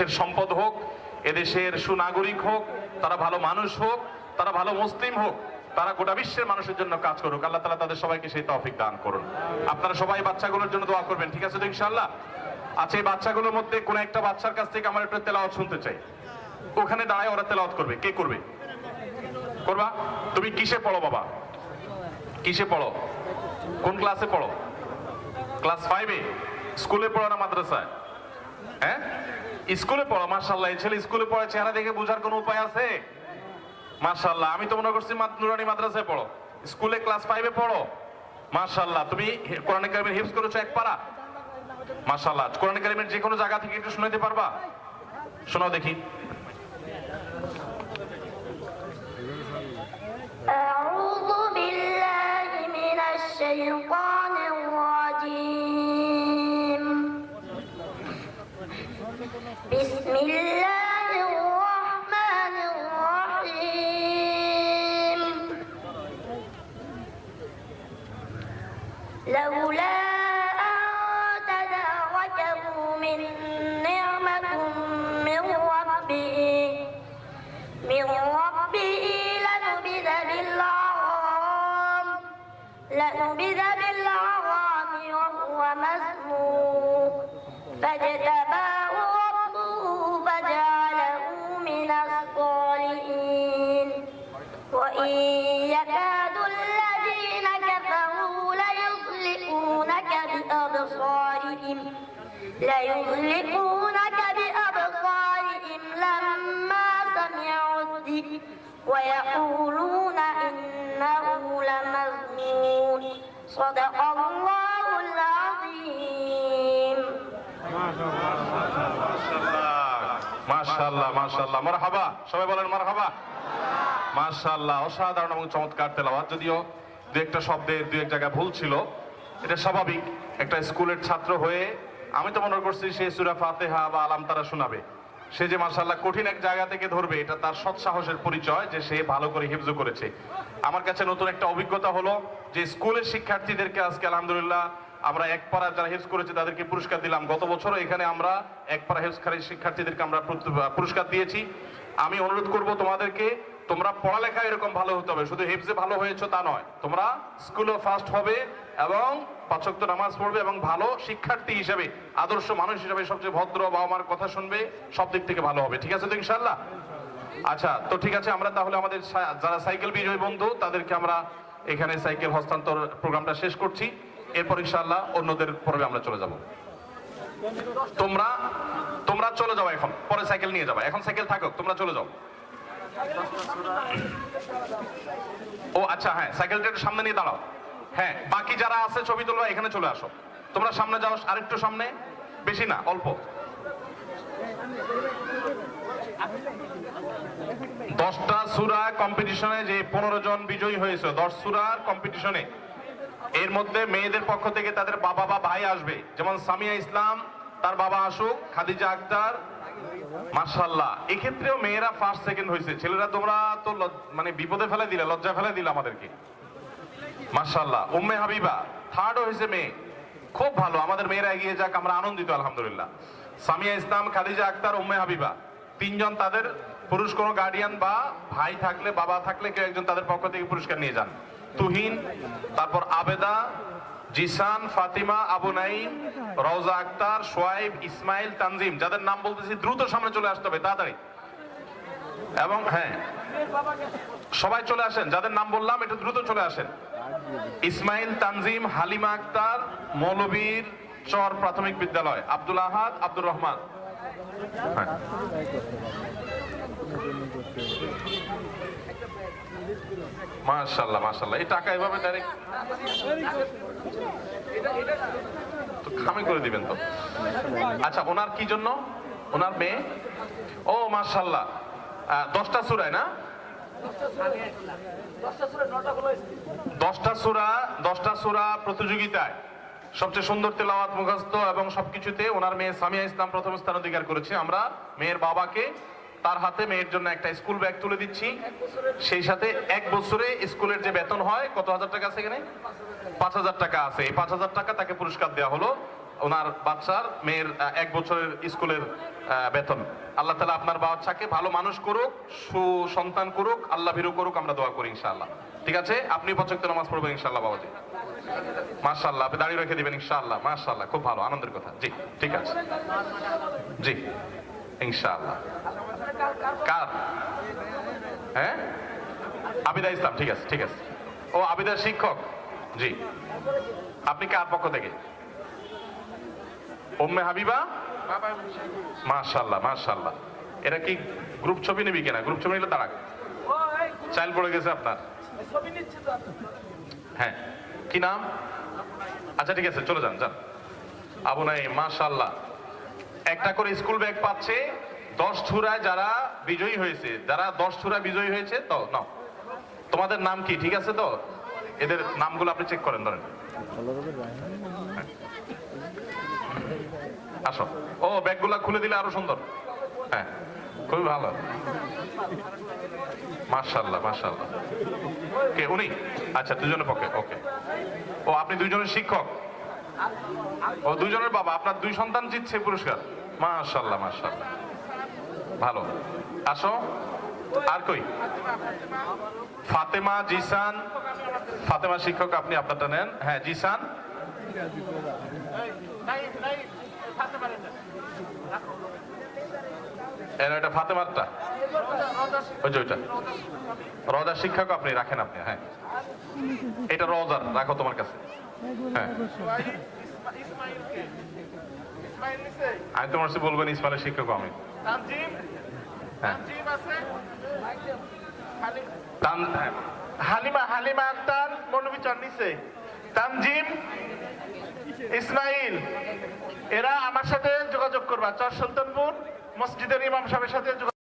এদেশের সম্পদ হোক, এদেশের সুনাগরিক হোক, তারা ভালো মানুষ হোক, তারা ভালো মুসলিম হোক, তারা গোটা বিশ্বের মানুষের জন্য কাজ করুক। আল্লাহ তাআলা তাদের সবাইকে সেই তৌফিক দান করুন। আপনারা সবাই বাচ্চাগুলোর জন্য দোয়া করবেন, ঠিক আছে তো ইনশাআল্লাহ? আচ্ছা, এই বাচ্চাগুলোর মধ্যে কোন একটা বাচ্চার কাছ থেকে আমার একটু তেলাওয়াত শুনতে চাই। ওখানে দাঁড়ায় ওরা তেলাওয়াত করবে। কে করবে? করবা? তুমি কিসে পড়ো বাবা? কিসে পড়ো? কোন ক্লাসে পড়ো? ক্লাস 5-এ? স্কুলে পড়ো না মাদ্রাসায়? হ্যাঁ, স্কুলে পড়ো। মাশাআল্লাহ, এই ছেলে স্কুলে পড়ে, চেহারা দেখে বোঝার কোনো উপায় আছে? মাশাআল্লাহ, আমি তো মনে করছি নুরানি মাদ্রাসায় পড়ো। স্কুলে ক্লাস 5-এ পড়ো। মাশাআল্লাহ, তুমি কোরআন কারীমের হিফজ করেছো এক পারা? মাশাআল্লাহ, কোরআন কারীমের যে কোনো জায়গা থেকে একটু শোনাতে পারবা? শোনাও দেখি। أعوذ بالله من الشيطان الرجيم. بسم الله الرحمن الرحيم. لولا أن تداركه من نعمة من ربه لنبذ بالعظام وهو مسموم فاجتباه ربه فجعله من الصالحين. وإن يكاد الذين كفروا ليزلقونك بأبصارهم لما سمعوا الذكر ويقولون إنه لمجنون. صدق الله العظيم. মাশাআল্লাহ, মাশাআল্লাহ, মারহাবা। সবাই বলেন মারহাবা। মাশাআল্লাহ, অসাধারণ এবং চমৎকার তেলাওয়াত। যদিও দু একটা শব্দের দু এক জায়গায় ভুল ছিল, এটা স্বাভাবিক। একটা স্কুলের ছাত্র হয়ে আমি তো মনে করছি সে সূরা ফাতিহা বা আলাম তারা শোনাবে। সে যে মাশাআল্লাহ কঠিন এক জায়গা থেকে ধরবে, এটা তার সৎ সাহসের পরিচয় যে সে ভালো করে হিফজ করেছে। আমার কাছে নতুন একটা অভিজ্ঞতা হলো যে স্কুলের শিক্ষার্থীদেরকে আজকে আলহামদুলিল্লাহ আমরা এক পারা যারা হিফজ করেছে তাদেরকে পুরস্কার দিলাম। গত বছরও এখানে আমরা এক পারা হিফজকারী শিক্ষার্থীদেরকে আমরা পুরস্কার দিয়েছি। আমি অনুরোধ করব তোমাদেরকে, তোমরা পড়ালেখা এরকম ভালো হতে হবে, শুধু হিফজে ভালো হয়েছে তা নয়, তোমরা স্কুলেও ফার্স্ট হবে এবং 5 ওয়াক্ত নামাজ পড়বে এবং ভালো শিক্ষার্থী হিসেবে, আদর্শ মানুষ হিসেবে সবচেয়ে ভদ্র, বাবা মার কথা শুনবে, সব দিক থেকে ভালো হবে। ঠিক আছে তো ইনশাআল্লাহ? আচ্ছা, তো ঠিক আছে, আমরা তাহলে আমাদের যারা সাইকেল বিজয়ী বন্ধু তাদেরকে আমরা এখানে সাইকেল হস্তান্তর প্রোগ্রামটা শেষ করছি। এরপর ইনশাআল্লাহ অন্যদের পর্বে আমরা চলে যাব। তোমরা চলে যাও, এখন পরে সাইকেল নিয়ে যাবা। এখন সাইকেল থাকুক, তোমরা চলে যাও। ও আচ্ছা, হ্যাঁ, সাইকেলটা একটু সামনে নিয়ে দাঁড়াও। হ্যাঁ, বাকি যারা আছে ছবি তুলবা এখানে চলে আসো। তোমরা সামনে যাও, আরেকটু সামনে, বেশি না, অল্প। 10টা সূরা কম্পিটিশনে যে 15 জন বিজয়ী হয়েছে 10 সূরার কম্পিটিশনে, এর মধ্যে মেয়েদের পক্ষ থেকে তাদের বাবা বা ভাই আসবে। যেমন সামিয়া ইসলাম, তার বাবা আসুক, খাদিজা আক্তার, মাশাআল্লাহ। এক্ষেত্রেও মেয়েরা ফার্স্ট সেকেন্ড হয়েছে। ছেলেরা তোমরা তো মানে বিপদে ফেলে দিলে, লজ্জা ফেলে দিলে আমাদেরকে। মাশাআল্লাহ, উম্মে হাবিবা থার্ডও হয়েছে মেয়ে। খুব ভালো, আমাদের মেয়েরা এগিয়ে যাক, আমরা আনন্দিত আলহামদুলিল্লাহ। সামিয়া ইসলাম, খাদিজা আক্তার, উম্মে হাবিবা তিনজন, তাদের পুরুষ কোনো গার্ডিয়ান বা ভাই থাকলে, বাবা থাকলে কেউ একজন তাদের পক্ষ থেকে পুরস্কার নিয়ে যান। তুহিন, তারপর আবেদা, জিসান, ফাতিমা, আবু নাইম, রওজা আক্তার, সোয়াইব, ইসমাইল, তানজিম, যাদের নাম বলতেছি দ্রুত সামনে চলে আসতে হবে, তাড়াতাড়ি। এবং হ্যাঁ, সবাই চলে আসেন, যাদের নাম বললাম একটু দ্রুত চলে আসেন। ইসমাইল, তানজিম, হালিমা আক্তার, মৌলবীর চর প্রাথমিক বিদ্যালয়, আব্দুল আহাদ, আব্দুর রহমান। মাশাআল্লাহ, মাশাআল্লাহ। এই টাকা এভাবে ডাইরেক্ট খামি করে দিবেন তো? আচ্ছা, ওনার কি জন্য? ওনার মেয়ে? ও মাশাআল্লাহ, 10টা সূরায় না? 10টা সূরা প্রতিযোগিতায় সবচেয়ে সুন্দর তেলাওয়াত, মুখস্থ এবং সবকিছুতে ওনার মেয়ে সামিয়া ইসলাম প্রথম স্থান অধিকার করেছে। আমরা মেয়ের বাবাকে তার হাতে মেয়ের জন্য একটা স্কুল ব্যাগ তুলে দিচ্ছি। সেই সাথে 1 বছরে স্কুলের যে বেতন হয়, কত হাজার টাকা আছে এখানে? 5,000 টাকা আছে। এই 5,000 টাকা তাকে পুরস্কার দেওয়া হলো। ওনার বাচ্চার মেয়ের 1 বছরের স্কুলের বেতন। আল্লাহ তাআলা আপনার বাচ্চাকে ভালো মানুষ করুক, সুসন্তান করুক, আল্লাহ ভীরু করুক, আমরা দোয়া করি ইনশাআল্লাহ। ঠিক আছে, আপনি 5 ওয়াক্ত নামাজ পড়বেন ইনশাআল্লাহ বাবাজি। মাশাআল্লাহ, আপনি দাঁড়িয়ে রেখে দিবেন ইনশাআল্লাহ। মাশাআল্লাহ, খুব ভালো, আনন্দের কথা। জি ঠিক আছে, জি ইনশাআল্লাহ। কার? হ্যাঁ, আবিদা ইসলাম। ঠিক আছে, ঠিক আছে। ও আবিদার শিক্ষক। জি, আপনি কার পক্ষ থেকে? উম্মে হাবিবা। মাশাআল্লাহ মাশাআল্লাহ। এরা কি গ্রুপ ছবি নিবি কিনা? গ্রুপ ছবি নিলে দাঁড়াক, চাইল পড়ে গেছে আপনার। হ্যাঁ, কি নাম? আচ্ছা ঠিক আছে, চলে যান যান। আবু নাই, মাশাআল্লাহ। একটা করে স্কুল ব্যাগ পাচ্ছে 10 ছুরায় যারা বিজয়ী হয়েছে, যারা 10 ছুরায় বিজয়ী হয়েছে। তো নাও, তোমাদের নাম কি? ঠিক আছে তো, এদের নামগুলো আপনি চেক করেন, ধরেন। আসো। ও, ব্যাগগুলা খুলে দিলে আরো সুন্দর। হ্যাঁ, খুবই ভালো। মাশাআল্লাহ মাশাআল্লাহ। কে উনি? আচ্ছা, দুজনের পক্ষে। ওকে। ও, আপনি দুইজনের শিক্ষক? ও, দুইজনের বাবা। আপনার 2 সন্তান জিতছে পুরস্কার। মাশাআল্লাহ মাশাআল্লাহ, ভালো। আসো। আর কই? ফাতেমা, জিসান। ফাতেমা শিক্ষক, আপনি আপনারটা নেন। হ্যাঁ, জিসান। এর এটা ফাতেমারটা, ওই যে ওইটা রোজা শিক্ষক, আপনি রাখেন। আপনি হ্যাঁ, এটা রোজার রাখো তোমার কাছে। হ্যাঁ, আমি তোমার কাছে বলবেন ইসমাইলের শিক্ষক আমি। হ্যাঁ, হালিমা, হালিমা আক্তার মনোবিচার নিছে। তানজিম, ইসমাইল, এরা আমার সাথে যোগাযোগ করবা। চর সুলতানপুর মসজিদের ইমাম সাহেবের সাথে যোগাযোগ